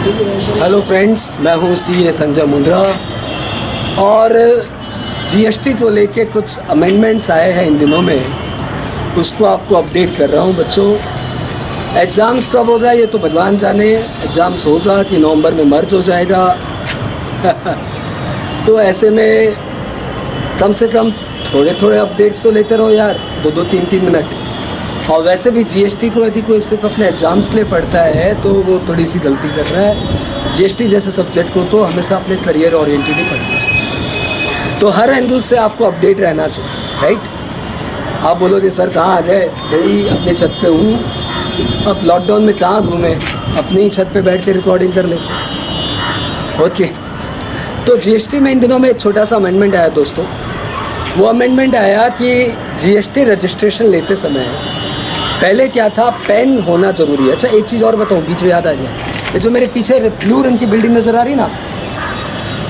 Hello friends, मैं हूँ CA Sanjay Mundra और जीएसटी को लेके कुछ अमेंडमेंट्स आए हैं इन दिनों में, उसको आपको अपडेट कर रहा हूँ। बच्चों, एग्ज़ाम्स कब होगा ये तो भगवान जाने। एग्ज़ाम्स होगा कि नवंबर में मर्ज हो जाएगा तो ऐसे में कम से कम थोड़े थोड़े अपडेट्स तो लेते रहो यार, 2-2, 3-3 मिनट। और वैसे भी जीएसटी को यदि कोई सिर्फ अपने एग्ज़ाम्स के लिए पढ़ता है तो वो थोड़ी सी गलती कर रहा है। जीएसटी जैसे सब्जेक्ट को तो हमेशा अपने करियर ओरिएंटेड ही पढ़ना चाहिए, तो हर एंगल से आपको अपडेट रहना चाहिए, राइट। आप बोलोगे सर कहाँ आ गए, भाई अपने छत पे हूँ। अब लॉकडाउन में कहाँ घूमें, अपनी ही छत पे बैठ के रिकॉर्डिंग कर लेते। ओके, तो जीएसटी में इन दिनों में एक छोटा सा अमेंडमेंट आया दोस्तों। वो अमेंडमेंट आया कि जीएसटी रजिस्ट्रेशन लेते समय पहले क्या था, पेन होना ज़रूरी है। अच्छा, एक चीज़ और बताऊँ, बीच में याद आ गया, ये जो मेरे पीछे ब्लू रंग की बिल्डिंग नज़र आ रही ना,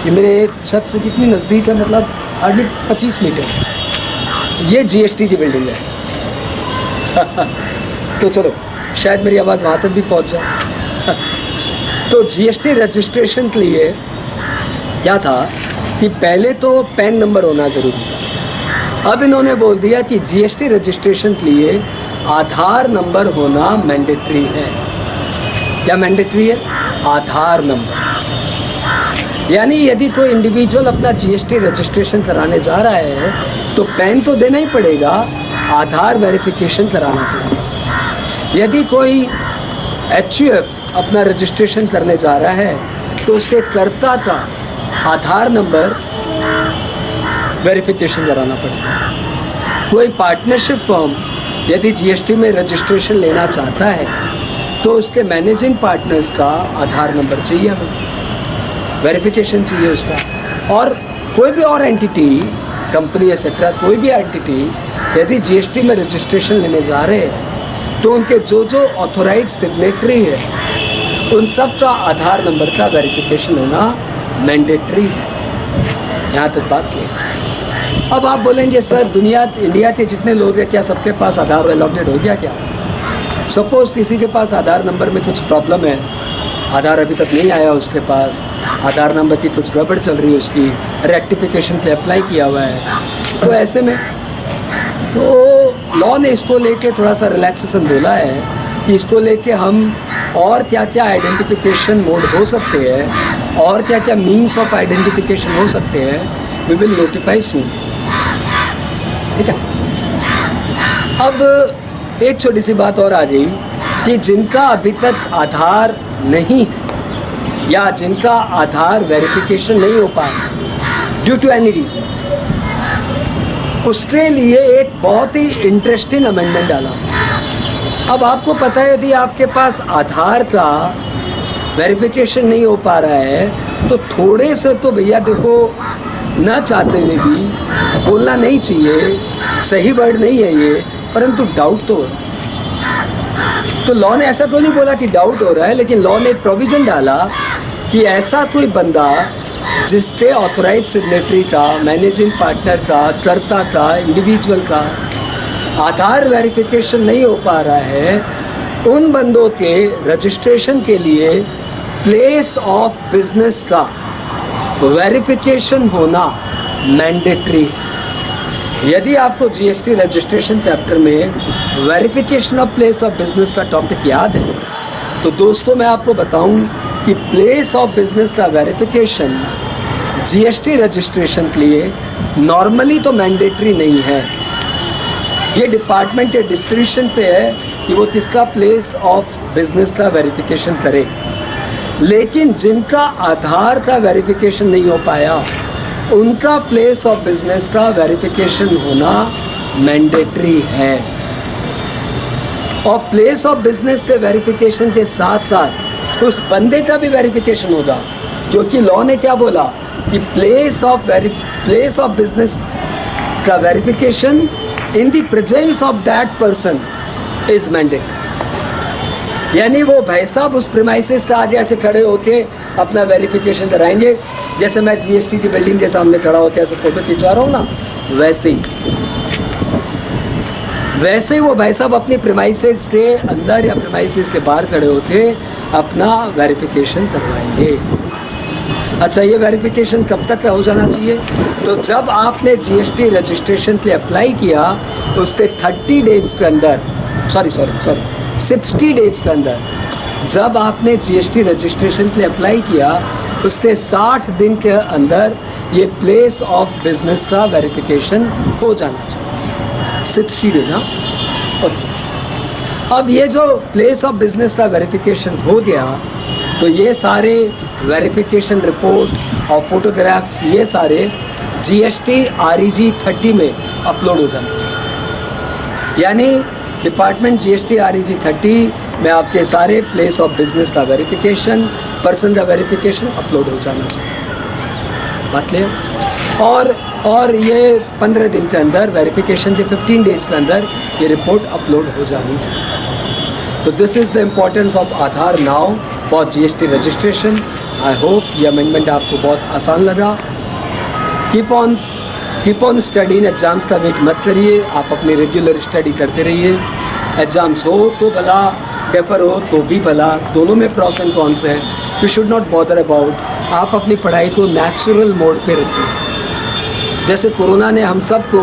ये मेरे छत से कितनी नज़दीक है, मतलब हार्डली 25 मीटर, ये जीएसटी की बिल्डिंग है तो चलो, शायद मेरी आवाज़ वहाँ तक भी पहुँच जाए तो जीएसटी रजिस्ट्रेशन के लिए क्या था कि पहले तो पैन नंबर होना ज़रूरी था। अब इन्होंने बोल दिया कि जीएसटी रजिस्ट्रेशन के लिए आधार नंबर होना मैंडेटरी है। क्या मैंडेटरी है? आधार नंबर। यानी यदि कोई इंडिविजुअल अपना जीएसटी रजिस्ट्रेशन कराने जा रहा है तो पैन तो देना ही पड़ेगा, आधार वेरिफिकेशन कराना पड़ेगा। यदि कोई एचयूएफ अपना रजिस्ट्रेशन करने जा रहा है तो उसके कर्ता का आधार नंबर वेरिफिकेशन कराना पड़ेगा। कोई पार्टनरशिप फर्म यदि जीएसटी में रजिस्ट्रेशन लेना चाहता है तो उसके मैनेजिंग पार्टनर्स का आधार नंबर चाहिए, हमें वेरिफिकेशन चाहिए उसका। और कोई भी और एंटिटी, कंपनी एक्सेट्रा, कोई भी एंटिटी यदि जीएसटी में रजिस्ट्रेशन लेने जा रहे हैं तो उनके जो जो ऑथोराइज सिग्नेटरी है उन सब का आधार नंबर का वेरिफिकेशन होना मैंडेटरी है। यहाँ तक बात क्लियर। अब आप बोलेंगे सर इंडिया के जितने लोग हैं क्या सबके पास आधार अलॉटेड हो गया क्या? सपोज़ किसी के पास आधार नंबर में कुछ प्रॉब्लम है, आधार अभी तक नहीं आया उसके पास, आधार नंबर की कुछ गड़बड़ चल रही है, उसकी रेक्टिफिकेशन के अप्लाई किया हुआ है, तो ऐसे में तो लॉ ने इसको लेके थोड़ा सा रिलैक्सेशन बोला है कि इसको लेके हम और क्या क्या आइडेंटिफिकेशन मोड हो सकते हैं और क्या क्या मीन्स ऑफ आइडेंटिफिकेशन हो सकते हैं, वी विल नोटिफाई सून। ठीक है। अब एक छोटी सी बात और आ गई कि जिनका अभी तक आधार नहीं है या जिनका आधार वेरिफिकेशन नहीं हो पाया ड्यू टू एनी रीजंस, उसके लिए एक बहुत ही इंटरेस्टिंग अमेंडमेंट डाला। अब आपको पता है यदि आपके पास आधार का वेरिफिकेशन नहीं हो पा रहा है तो थोड़े से तो भैया देखो, न चाहते हुए भी बोलना नहीं चाहिए, सही वर्ड नहीं है ये, परंतु डाउट तो हो रहा है। तो लॉ ने ऐसा तो नहीं बोला कि डाउट हो रहा है, लेकिन लॉ ने एक प्रोविज़न डाला कि ऐसा कोई बंदा जिसके ऑथोराइज सिग्नेटरी का, मैनेजिंग पार्टनर का, कर्ता का, इंडिविजुअल का आधार वेरिफिकेशन नहीं हो पा रहा है, उन बंदों के रजिस्ट्रेशन के लिए प्लेस ऑफ बिजनेस का वेरिफिकेशन होना मैंडेटरी। यदि आपको जीएसटी रजिस्ट्रेशन चैप्टर में verification of place of business का टॉपिक याद है तो दोस्तों मैं आपको बताऊं कि प्लेस ऑफ बिजनेस का वेरिफिकेशन जीएसटी रजिस्ट्रेशन के लिए नॉर्मली तो मैंडेटरी नहीं है। ये डिपार्टमेंट के डिस्क्रिप्शन पे है कि वो किसका प्लेस ऑफ बिजनेस का वेरिफिकेशन करे, लेकिन जिनका आधार का वेरिफिकेशन नहीं हो पाया उनका प्लेस ऑफ बिजनेस का वेरिफिकेशन होना मैंडेटरी है। और प्लेस ऑफ बिजनेस के वेरिफिकेशन के साथ साथ उस बंदे का भी वेरिफिकेशन होगा, क्योंकि लॉ ने क्या बोला कि प्लेस ऑफ बिजनेस का verification in the presence of that person is mandatory. यानी वो भाई साहब उस प्रीमाइसेस का आगे ऐसे खड़े होके अपना वेरिफिकेशन कराएंगे, जैसे मैं जीएसटी की बिल्डिंग के सामने खड़ा होकर ऐसे फोटो खिंचा रहा हूँ ना, वैसे ही वो भाई साहब अपनी प्रीमाइसेस के अंदर या प्रीमाइसेस के बाहर खड़े होके अपना वेरिफिकेशन करवाएंगे। अच्छा, ये वेरिफिकेशन कब तक हो जाना चाहिए? तो जब आपने जीएसटी रजिस्ट्रेशन के लिए अप्लाई किया उसके 30 डेज के अंदर, सॉरी 60 डेज के अंदर, जब आपने जीएसटी रजिस्ट्रेशन के लिए अप्लाई किया उसके 60 दिन के अंदर ये प्लेस ऑफ बिजनेस का वेरिफिकेशन हो जाना चाहिए। 60 डेज, हाँ, ओके। अब ये जो प्लेस ऑफ बिजनेस का वेरिफिकेशन हो गया तो ये सारे वेरिफिकेशन रिपोर्ट और फोटोग्राफ्स ये सारे जीएसटी REG 30 में अपलोड हो जाना चाहिए। यानी डिपार्टमेंट जीएसटी REG 30 में आपके सारे प्लेस ऑफ बिजनेस का वेरिफिकेशन, पर्सन का वेरिफिकेशन अपलोड हो जाना चाहिए। बात क्लियर? और ये 15 दिन के अंदर, वेरिफिकेशन के 15 डेज के अंदर ये रिपोर्ट अपलोड हो जानी चाहिए। तो this is the importance of Aadhaar now for GST registration. I hope ये अमेंडमेंट आपको बहुत आसान लगा। Keep on study. एग्ज़ाम्स का वेट मत करिए, आप अपनी रेगुलर स्टडी करते रहिए। एग्ज़ाम्स हो तो भला, पेपर हो तो भी भला, दोनों में प्रॉस एंड कॉन्स है। You should not bother about. आप अपनी पढ़ाई को नेचुरल मोड पे रखिए। जैसे कोरोना ने हम सब को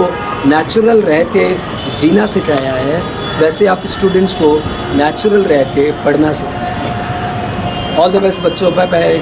नेचुरल रह के जीना सिखाया है, वैसे आप स्टूडेंट्स को नेचुरल रह के पढ़ना सिखाया है। ऑल द बेस्ट बच्चों, बाय बाय।